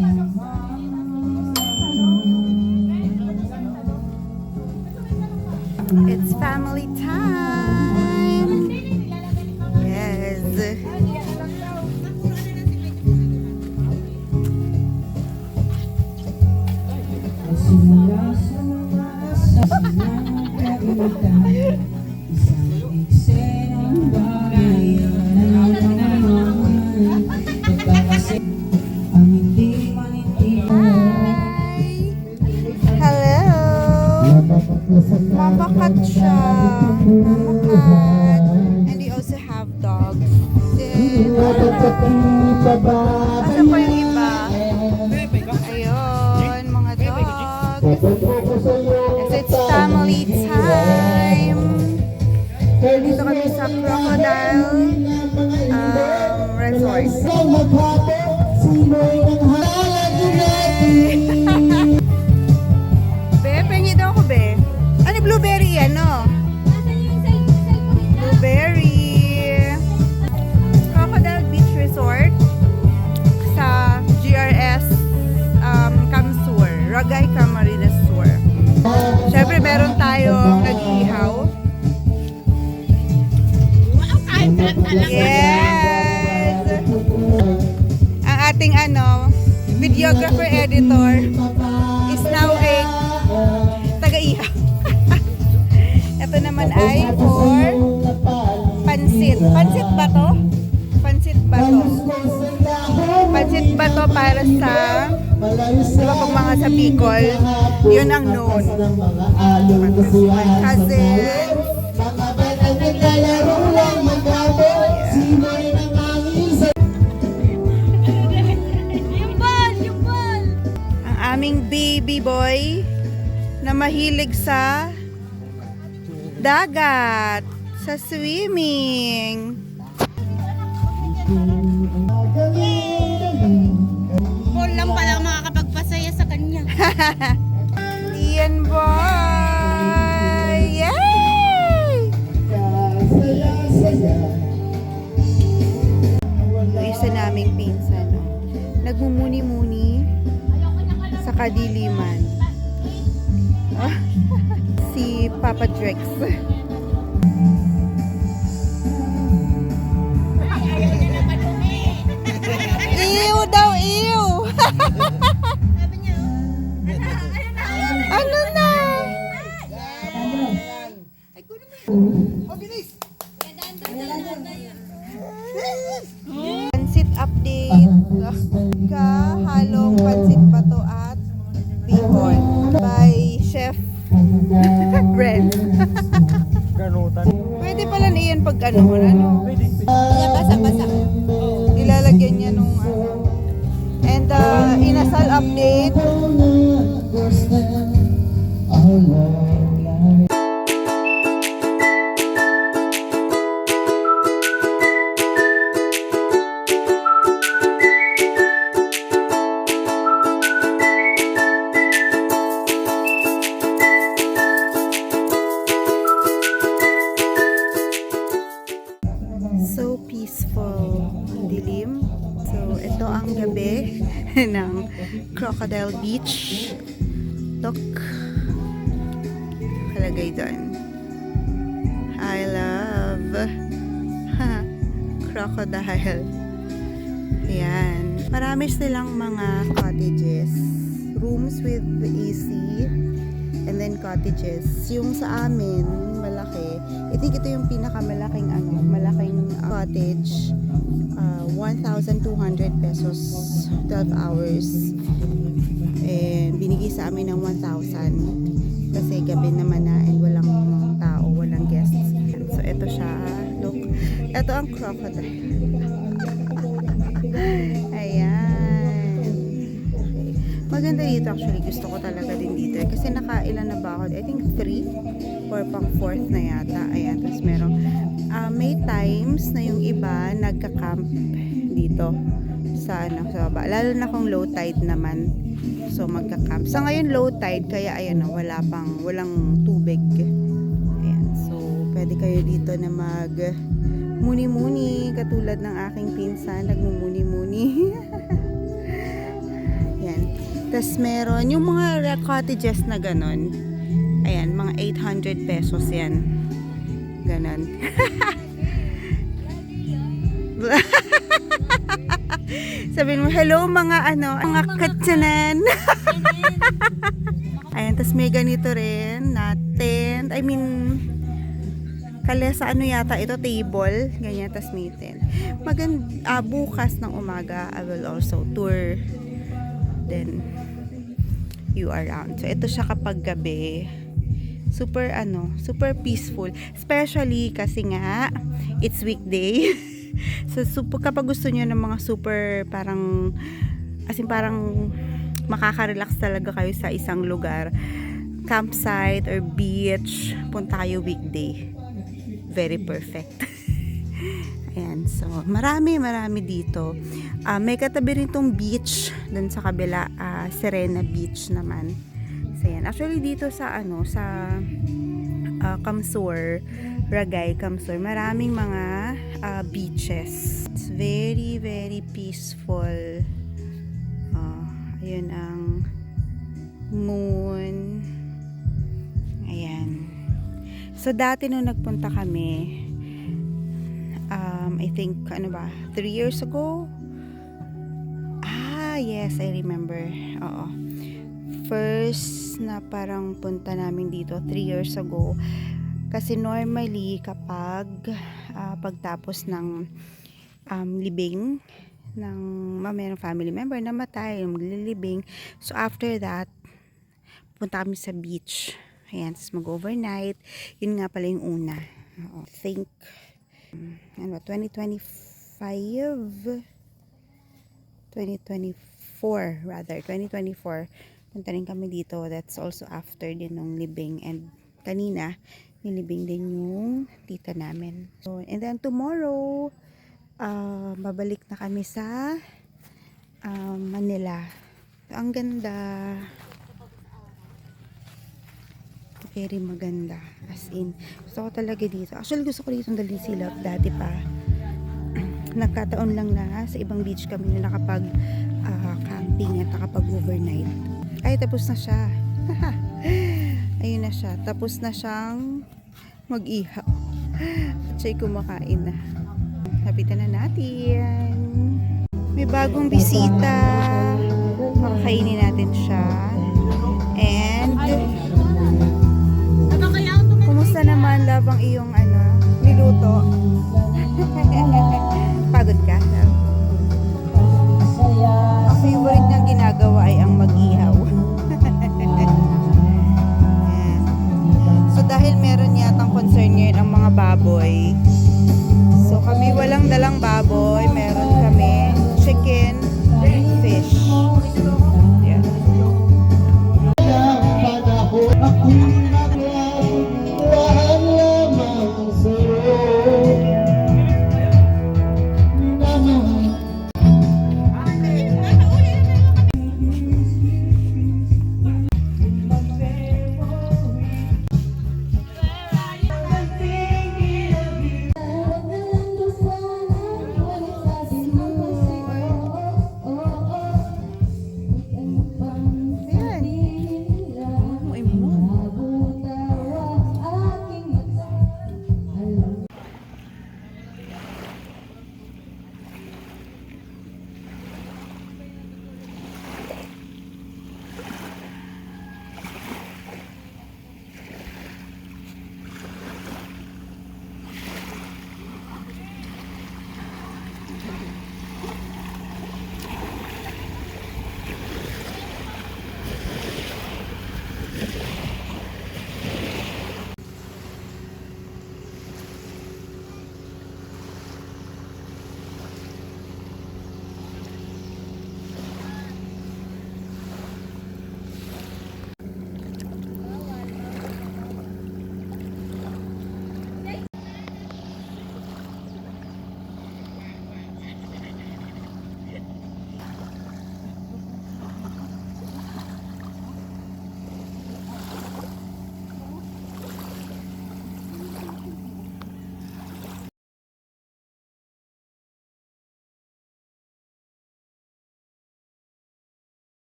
It's family time. Yes. Mama cat siya. Mama cat. And they also have dogs. Asa pa yung iba? Ayun, mga dogs. Yes, it's family time. Dito kami sa Crocodile Resort. Be, pengi daw ako, be. Ano, blueberry yan, no? Blueberry. Crocodile Beach Resort sa GRS Kamsur. Ragay Camarines Sur. Siyempre, meron tayong nag-iihaw. Yes! Ang ating videographer editor is now a taga-ihaw. Ito naman ay for pansit. Pansit ba to? Pansit ba to? Pansit ba to para sa diba pag mga sa Bicol, yun ang known. Kasi ang aming baby boy na mahilig sa dagat, sa swimming. Paul lang pala makakapagpasaya sa kanya. Ian boy! Yay! Yung isa naming pinsan, no? Nagmumuni-muni sa kadiliman. Si Papa Drex. Ew daw, ew! Ano na? Pansit update. Kahalong pansit bato at bacon by Chef Ren. Pwede pala na yan pag ano. Basa-basa. Ilalagyan niya nung And inasal update. So peaceful, dilim. So ito ang gabi ng Crocodile Beach. Look, kalagay doon, I love crocodile. Ayan, marami silang mga cottages, rooms with AC, and then cottages. Yung sa amin malaki, I think ito yung pinakamalaking malaking cottage. 1,200 pesos, 12 hours. And binigay sa amin ng 1,000 kasi gabi naman na and walang tao, walang guests. So ito siya, look, ito ang crocodile. Ayan. Okay. Maganda dito actually, gusto ko talaga din dito kasi nakailan na ba ako, I think 3 or pang 4th na yata. Ayan, tapos merong may times na yung iba nagka-camp dito sa sa baba, lalo na kung low tide naman, so magka-camp. Sa ngayon low tide kaya ayan, walang tubig. Ayan, so pwede kayo dito na mag muni-muni katulad ng aking pinsan, nagmumuni-muni. Ayan. Tapos meron yung mga cottages na ganon. Ayan, mga 800 pesos yan. Ganon. Sabihin mo, hello mga mga katsanan. Ayan, tapos may ganito rin na tent. I mean, kalesa yata ito, table. Ganyan, tapos may tent. Bukas ng umaga, I will also tour. Then, you around. So, ito siya kapag gabi. Super, super peaceful. Especially kasi nga, it's weekday. So, kapag gusto nyo ng mga super, parang, parang, makaka-relax talaga kayo sa isang lugar, campsite or beach, punta kayo weekday. Very perfect. Ayan, so marami dito. May katabi rin tong beach dun sa kabila, Serena Beach naman. So yan, actually dito sa Kamsur, Ragay, Kamsur, maraming mga beaches. It's very, very peaceful. Ayun ang moon. Ayan. So, dati nung nagpunta kami, I think, 3 years ago? Yes, I remember. Oo. First na parang punta namin dito, 3 years ago. Kasi normally, kapag pagtapos ng libing, ng mayroong family member na matay, maglilibing. So, after that, punta kami sa beach. Ayan, tapos mag-overnight. Yun nga pala yung una. I think, 2024 rather. 2024. Punta rin kami dito. That's also after din ng libing. And kanina, nilibing din yung tita namin. So, and then tomorrow, babalik na kami sa Manila. Ang ganda. Very maganda. As in, gusto ko talaga dito. Actually, gusto ko dito dalhin sila dati pa. Nagkataon lang na sa ibang beach kami na nakapag camping at nakapag overnight. Ay, tapos na siya. Ayun na siya. Tapos na siyang mag-ihaw. At siya'y kumakain na. Lapitan na natin. May bagong bisita. Makakainin natin siya. And kumusta naman, love, ang iyong niluto? Pagod ka? Ang favorite niyang ginagawa ay ang mag-ihaw. So dahil meron yatang concern ngayon ang mga baboy, so kami walang dalang baboy, meron kami chicken, fish. Yan.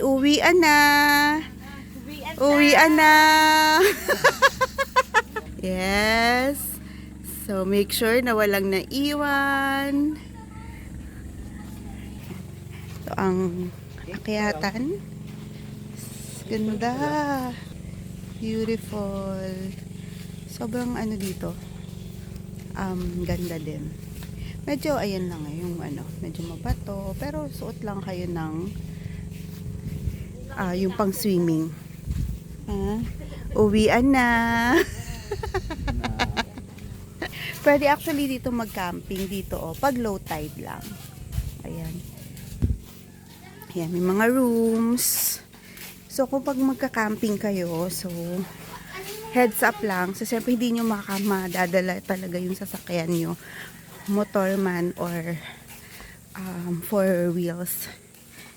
Uwian na. Uwian na. Yes. So, make sure na walang naiwan. Ito ang akyatan. Ganda. Beautiful. Sobrang ano dito. Ganda din. Medyo, ayan lang yung medyo mabato. Pero suot lang kayo ng yung pang swimming. Uwian na. Pwede actually dito mag-camping dito pag low tide lang. Ayan. Ayan, may mga rooms. So kung pag magka-camping kayo, so heads up lang. So siyempre hindi nyo madadala talaga yung sasakyan nyo. Motor man or four wheels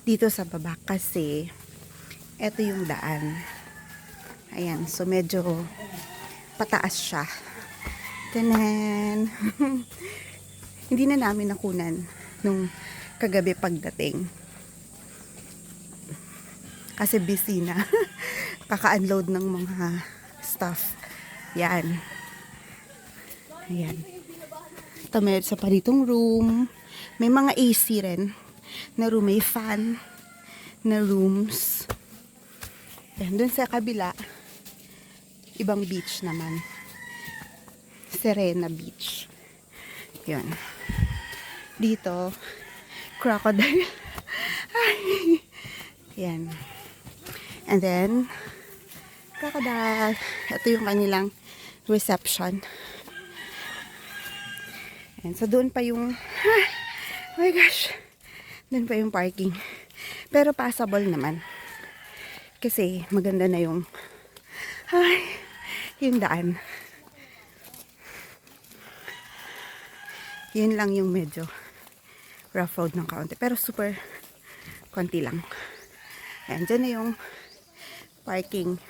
dito sa baba kasi eto yung daan. Ayan, so medyo pataas siya. Tanan. Hindi na namin nakunan nung kagabi pagdating. Kasi busy na. Kaka-unload ng mga stuff. Yan. Ayan. Ito may isa pa ditong room. May mga AC rin na room. May fan na rooms. Yan. Doon sa kabila, ibang beach naman. Serena Beach. Yan. Dito, crocodile. Ay. Yan. And then, crocodile. Ito yung kanilang reception. And so, doon pa yung, oh my gosh, doon pa yung parking. Pero passable naman. Kasi, maganda na yung, yung daan. Yun lang yung medyo rough road ng kaunti. Pero super konti lang. Ayan, dyan na yung parking.